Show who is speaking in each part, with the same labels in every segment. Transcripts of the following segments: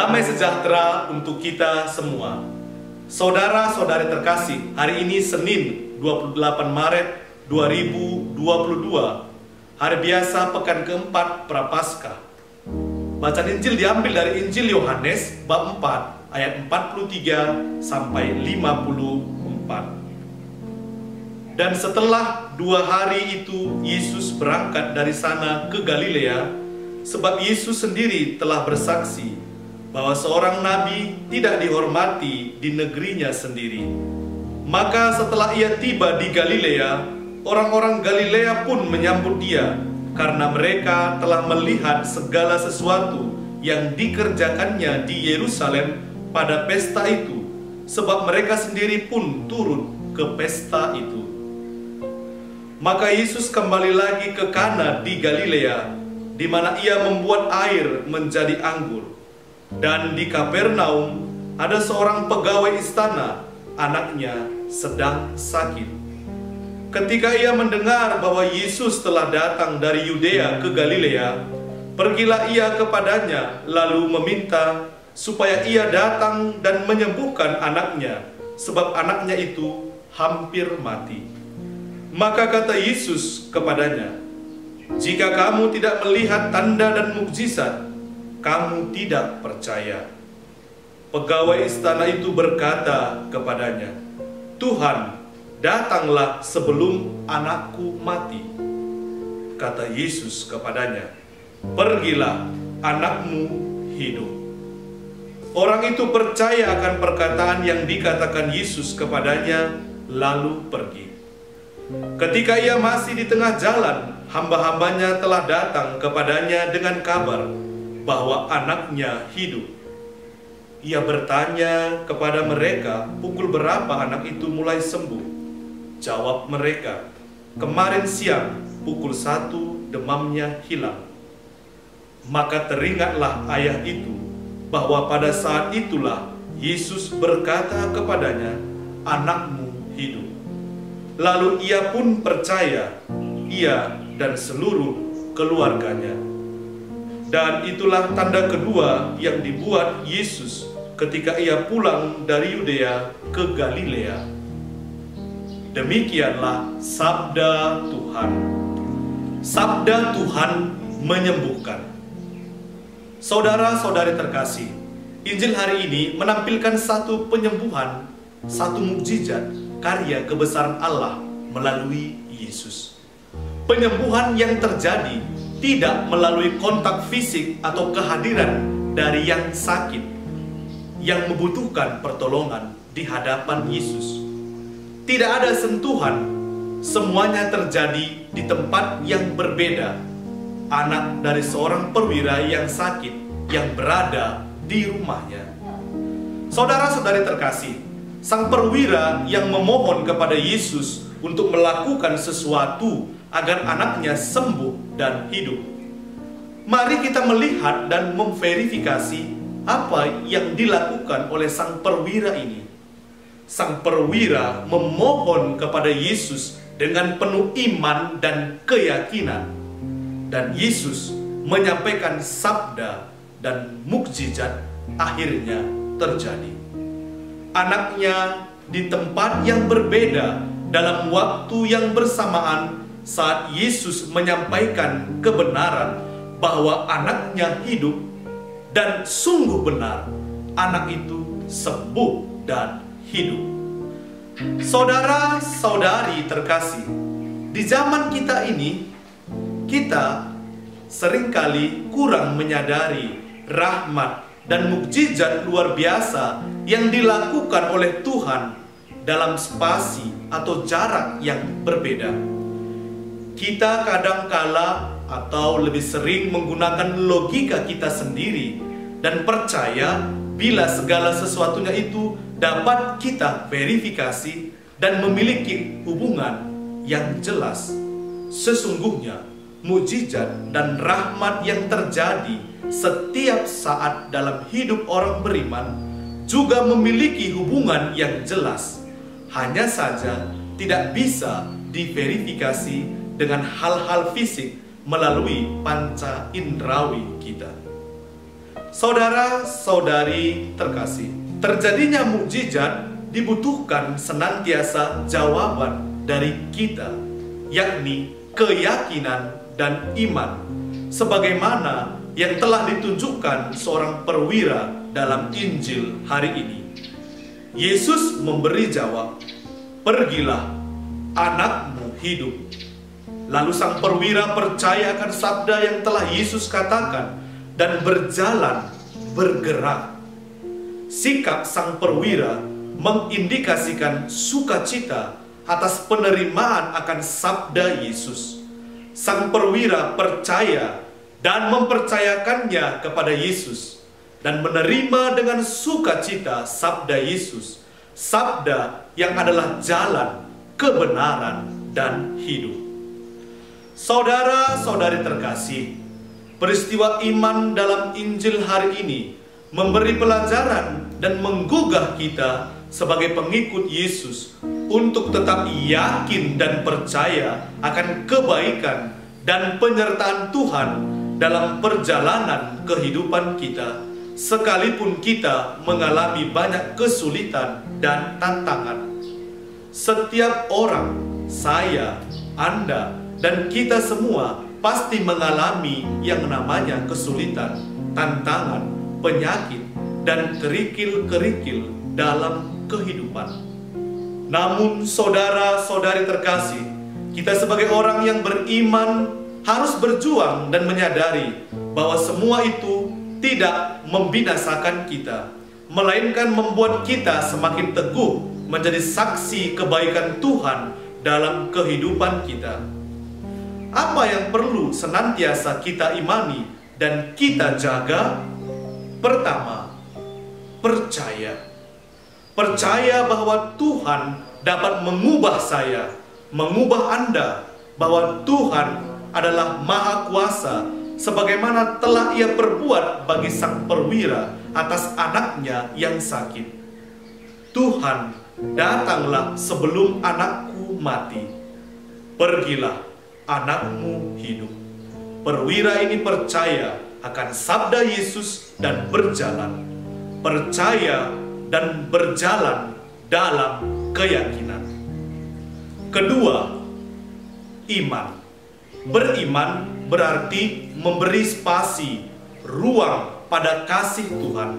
Speaker 1: Damai sejahtera untuk kita semua. Saudara-saudari terkasih, hari ini Senin 28 Maret 2022, hari biasa pekan keempat Prapaskah. Bacaan Injil diambil dari Injil Yohanes bab 4 ayat 43 sampai 54. Dan setelah 2 hari itu Yesus berangkat dari sana ke Galilea, sebab Yesus sendiri telah bersaksi bahwa seorang nabi tidak dihormati di negerinya sendiri. Maka setelah ia tiba di Galilea, orang-orang Galilea pun menyambut dia, karena mereka telah melihat segala sesuatu yang dikerjakannya di Yerusalem pada pesta itu, sebab mereka sendiri pun turut ke pesta itu. Maka Yesus kembali lagi ke Kana di Galilea, di mana ia membuat air menjadi anggur. Dan di Kapernaum ada seorang pegawai istana, anaknya sedang sakit. Ketika ia mendengar bahwa Yesus telah datang dari Yudea ke Galilea, pergilah ia kepadanya, lalu meminta supaya ia datang dan menyembuhkan anaknya, sebab anaknya itu hampir mati. Maka kata Yesus kepadanya, "Jika kamu tidak melihat tanda dan mukjizat, kamu tidak percaya." Pegawai istana itu berkata kepadanya, "Tuhan, datanglah sebelum anakku mati." Kata Yesus kepadanya, "Pergilah, anakmu hidup." Orang itu percaya akan perkataan yang dikatakan Yesus kepadanya, lalu pergi. Ketika ia masih di tengah jalan, hamba-hambanya telah datang kepadanya dengan kabar bahwa anaknya hidup. Ia bertanya kepada mereka pukul berapa anak itu mulai sembuh. Jawab mereka, "Kemarin siang pukul 1 demamnya hilang." Maka teringatlah ayah itu bahwa pada saat itulah Yesus berkata kepadanya, "Anakmu hidup." Lalu ia pun percaya, ia dan seluruh keluarganya. Dan itulah tanda kedua yang dibuat Yesus ketika ia pulang dari Yudea ke Galilea. Demikianlah sabda Tuhan. Sabda Tuhan menyembuhkan. Saudara-saudari terkasih, Injil hari ini menampilkan satu penyembuhan, satu mukjizat karya kebesaran Allah melalui Yesus. Penyembuhan yang terjadi tidak melalui kontak fisik atau kehadiran dari yang sakit, yang membutuhkan pertolongan di hadapan Yesus. Tidak ada sentuhan, semuanya terjadi di tempat yang berbeda. Anak dari seorang perwira yang sakit yang berada di rumahnya. Saudara-saudari terkasih, sang perwira yang memohon kepada Yesus untuk melakukan sesuatu agar anaknya sembuh dan hidup. Mari kita melihat dan memverifikasi apa yang dilakukan oleh sang perwira ini. Sang perwira memohon kepada Yesus dengan penuh iman dan keyakinan. Dan Yesus menyampaikan sabda dan mukjizat akhirnya terjadi. Anaknya di tempat yang berbeda dalam waktu yang bersamaan saat Yesus menyampaikan kebenaran bahwa anaknya hidup, dan sungguh benar anak itu sembuh dan hidup. Saudara-saudari terkasih, di zaman kita ini, kita seringkali kurang menyadari rahmat dan mukjizat luar biasa yang dilakukan oleh Tuhan dalam spasi atau jarak yang berbeda. Kita kadangkala atau lebih sering menggunakan logika kita sendiri dan percaya bila segala sesuatunya itu dapat kita verifikasi dan memiliki hubungan yang jelas. Sesungguhnya mukjizat dan rahmat yang terjadi setiap saat dalam hidup orang beriman juga memiliki hubungan yang jelas. Hanya saja tidak bisa diverifikasi dengan hal-hal fisik melalui panca indrawi kita. Saudara-saudari terkasih, terjadinya mukjizat dibutuhkan senantiasa jawaban dari kita, yakni keyakinan dan iman, sebagaimana yang telah ditunjukkan seorang perwira dalam Injil hari ini. Yesus memberi jawab, "Pergilah, anakmu hidup." Lalu sang perwira percaya akan sabda yang telah Yesus katakan dan berjalan, bergerak. Sikap sang perwira mengindikasikan sukacita atas penerimaan akan sabda Yesus. Sang perwira percaya dan mempercayakannya kepada Yesus dan menerima dengan sukacita sabda Yesus, sabda yang adalah jalan, kebenaran, dan hidup. Saudara-saudari terkasih, peristiwa iman dalam Injil hari ini memberi pelajaran dan menggugah kita sebagai pengikut Yesus untuk tetap yakin dan percaya akan kebaikan dan penyertaan Tuhan dalam perjalanan kehidupan kita, sekalipun kita mengalami banyak kesulitan dan tantangan. Setiap orang, saya, Anda, dan kita semua pasti mengalami yang namanya kesulitan, tantangan, penyakit, dan kerikil-kerikil dalam kehidupan. Namun saudara-saudari terkasih, kita sebagai orang yang beriman harus berjuang dan menyadari bahwa semua itu tidak membinasakan kita, melainkan membuat kita semakin teguh menjadi saksi kebaikan Tuhan dalam kehidupan kita. Apa yang perlu senantiasa kita imani dan kita jaga? Pertama, percaya. Percaya bahwa Tuhan dapat mengubah saya, mengubah Anda, bahwa Tuhan adalah Maha Kuasa, sebagaimana telah Ia perbuat bagi sang perwira atas anaknya yang sakit. Tuhan, datanglah sebelum anakku mati. Pergilah, anakmu hidup. Perwira ini percaya akan sabda Yesus dan berjalan. Percaya dan berjalan dalam keyakinan. Kedua, iman. Beriman berarti memberi spasi, ruang pada kasih Tuhan.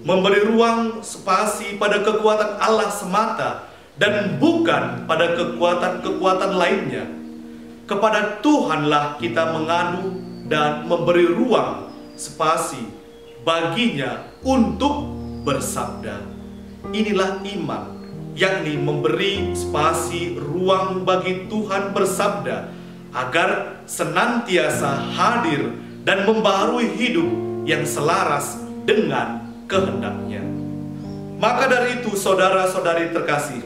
Speaker 1: Memberi ruang spasi pada kekuatan Allah semata dan bukan pada kekuatan-kekuatan lainnya. Kepada Tuhanlah kita mengadu dan memberi ruang spasi baginya untuk bersabda. Inilah iman, yakni memberi spasi ruang bagi Tuhan bersabda agar senantiasa hadir dan membaharui hidup yang selaras dengan kehendaknya. Maka dari itu saudara-saudari terkasih,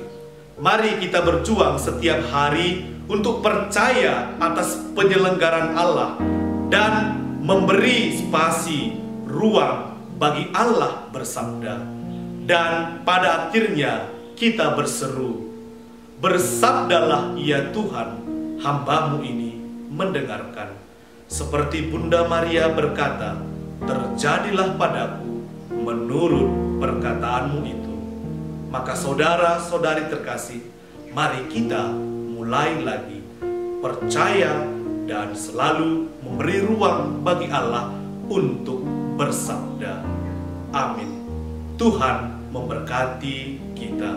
Speaker 1: mari kita berjuang setiap hari untuk percaya atas penyelenggaraan Allah dan memberi spasi ruang bagi Allah bersabda. Dan pada akhirnya kita berseru, "Bersabdalah ya Tuhan, hamba-Mu ini mendengarkan." Seperti Bunda Maria berkata, "Terjadilah padaku menurut perkataanmu itu." Maka saudara-saudari terkasih, mari kita mulai lagi percaya dan selalu memberi ruang bagi Allah untuk bersabda. Amin. Tuhan memberkati kita.